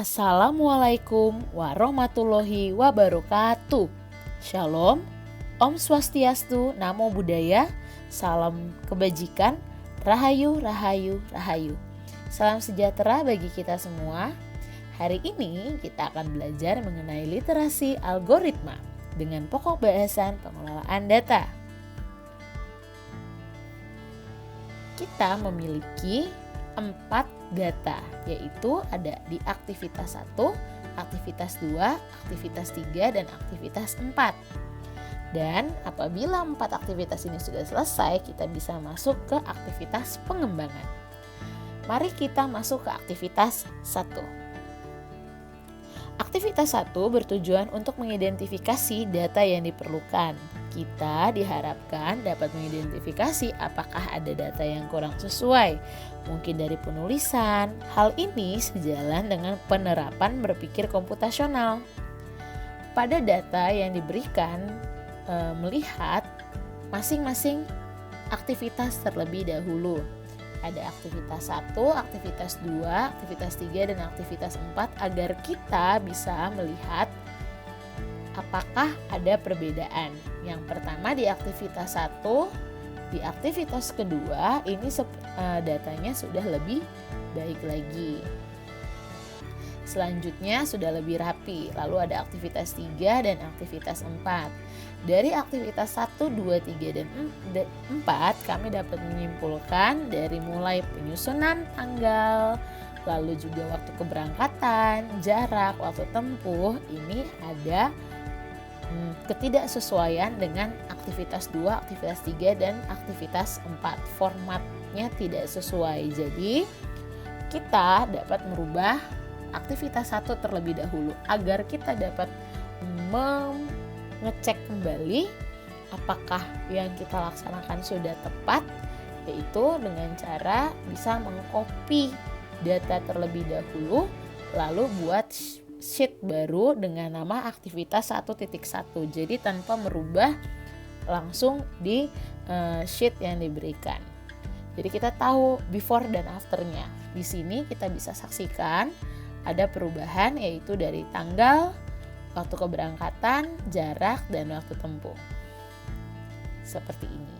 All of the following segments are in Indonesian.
Assalamualaikum warahmatullahi wabarakatuh. Shalom, Om Swastiastu, Namo Buddhaya, salam kebajikan, Rahayu, Rahayu, Rahayu. Salam sejahtera bagi kita semua. Hari ini kita akan belajar mengenai literasi algoritma dengan pokok bahasan pengelolaan data. Kita memiliki 4 data, yaitu ada di aktivitas 1, aktivitas 2, aktivitas 3, dan aktivitas 4. Dan apabila 4 aktivitas ini sudah selesai, kita bisa masuk ke aktivitas pengembangan. Mari kita masuk ke aktivitas 1. Aktivitas 1 bertujuan untuk mengidentifikasi data yang diperlukan. Kita diharapkan dapat mengidentifikasi apakah ada data yang kurang sesuai, mungkin dari penulisan. Hal ini sejalan dengan penerapan berpikir komputasional. Pada data yang diberikan, melihat masing-masing aktivitas terlebih dahulu. Ada aktivitas 1, aktivitas 2, aktivitas 3, dan aktivitas 4 agar kita bisa melihat apakah ada perbedaan. Yang pertama di aktivitas 1, di aktivitas kedua ini datanya sudah lebih baik lagi. Selanjutnya sudah lebih rapi. Lalu ada aktivitas 3 dan aktivitas 4. Dari aktivitas 1, 2, 3, dan 4 kami dapat menyimpulkan dari mulai penyusunan tanggal, lalu juga waktu keberangkatan, jarak, waktu tempuh, ini ada ketidaksesuaian dengan aktivitas 2, aktivitas 3, dan aktivitas 4. Formatnya tidak sesuai. Jadi kita dapat merubah aktivitas 1 terlebih dahulu agar kita dapat mengecek kembali apakah yang kita laksanakan sudah tepat, yaitu dengan cara bisa mengcopy data terlebih dahulu lalu buat sheet baru dengan nama aktivitas 1.1. Jadi tanpa merubah langsung di sheet yang diberikan. Jadi kita tahu before dan afternya. Di sini kita bisa saksikan ada perubahan, yaitu dari tanggal, waktu keberangkatan, jarak, dan waktu tempuh. Seperti ini.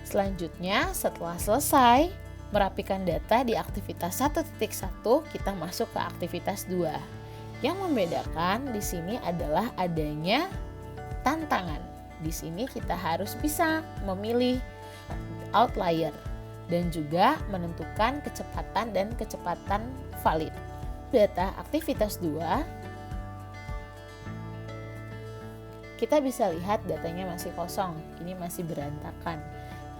Selanjutnya, setelah selesai merapikan data di aktivitas 1.1, kita masuk ke aktivitas 2. Yang membedakan di sini adalah adanya tantangan. Di sini kita harus bisa memilih outlier dan juga menentukan kecepatan dan kecepatan valid. Data aktivitas 2, kita bisa lihat datanya masih kosong, ini masih berantakan.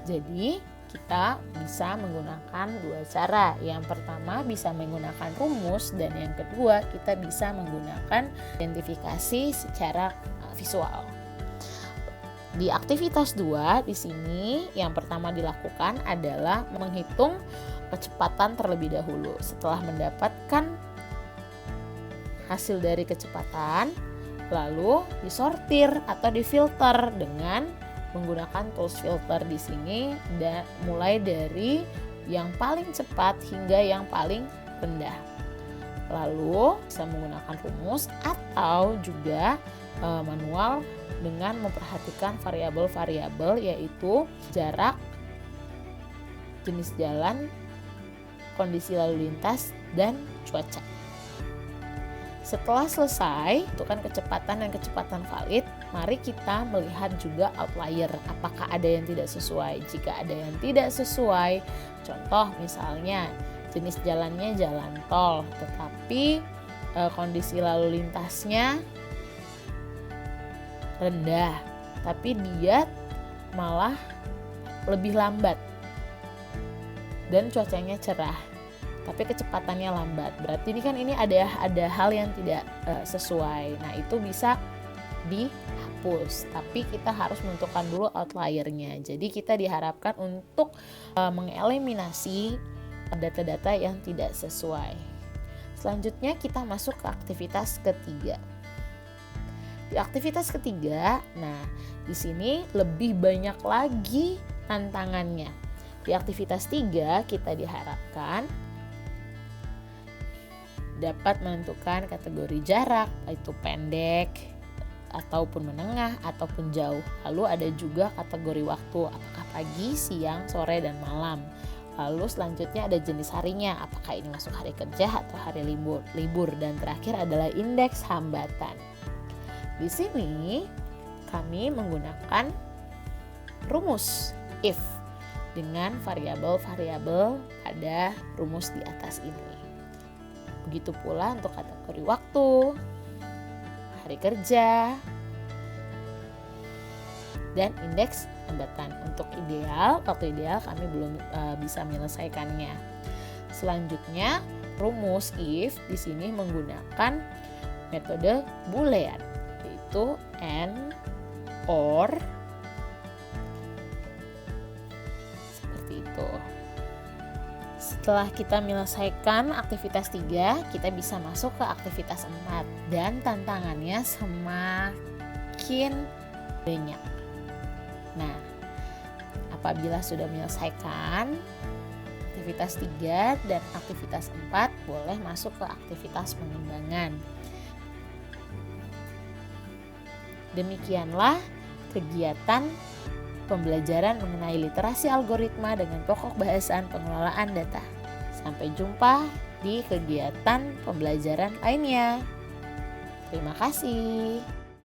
Jadi kita bisa menggunakan 2 cara. Yang pertama bisa menggunakan rumus, dan yang kedua kita bisa menggunakan identifikasi secara visual. Di aktivitas 2 di sini yang pertama dilakukan adalah menghitung kecepatan terlebih dahulu. Setelah mendapatkan hasil dari kecepatan, lalu disortir atau difilter dengan menggunakan tools filter di sini, mulai dari yang paling cepat hingga yang paling rendah. Lalu bisa menggunakan rumus atau juga manual dengan memperhatikan variabel-variabel, yaitu jarak, jenis jalan, kondisi lalu lintas, dan cuaca. Setelah selesai tentukan kecepatan dan kecepatan valid, mari kita melihat juga outlier, apakah ada yang tidak sesuai. Jika ada yang tidak sesuai, contoh misalnya jenis jalannya jalan tol, tetapi kondisi lalu lintasnya rendah, tapi dia malah lebih lambat, dan cuacanya cerah tapi kecepatannya lambat, berarti ini ada hal yang tidak sesuai. Nah, itu bisa dihapus, tapi kita harus menentukan dulu outliernya. Jadi kita diharapkan untuk mengeliminasi data-data yang tidak sesuai. Selanjutnya kita masuk ke aktivitas ketiga. Di aktivitas ketiga, nah di sini lebih banyak lagi tantangannya. Di aktivitas 3 kita diharapkan dapat menentukan kategori jarak, itu pendek ataupun menengah ataupun jauh. Lalu ada juga kategori waktu, apakah pagi, siang, sore, dan malam. Lalu selanjutnya ada jenis harinya, apakah ini masuk hari kerja atau hari libur. Dan terakhir adalah indeks hambatan. Di sini kami menggunakan rumus if dengan variabel-variabel pada rumus di atas ini. Begitu pula untuk kategori waktu, hari kerja, dan indeks hambatan. Untuk waktu ideal kami belum bisa menyelesaikannya. Selanjutnya, rumus if di sini menggunakan metode Boolean, yaitu and, or, seperti itu. Setelah kita menyelesaikan aktivitas 3, kita bisa masuk ke aktivitas 4 dan tantangannya semakin banyak. Nah, apabila sudah menyelesaikan aktivitas 3 dan aktivitas 4, boleh masuk ke aktivitas pengembangan. Demikianlah kegiatan pembelajaran mengenai literasi algoritma dengan pokok bahasan pengelolaan data. Sampai jumpa di kegiatan pembelajaran lainnya. Terima kasih.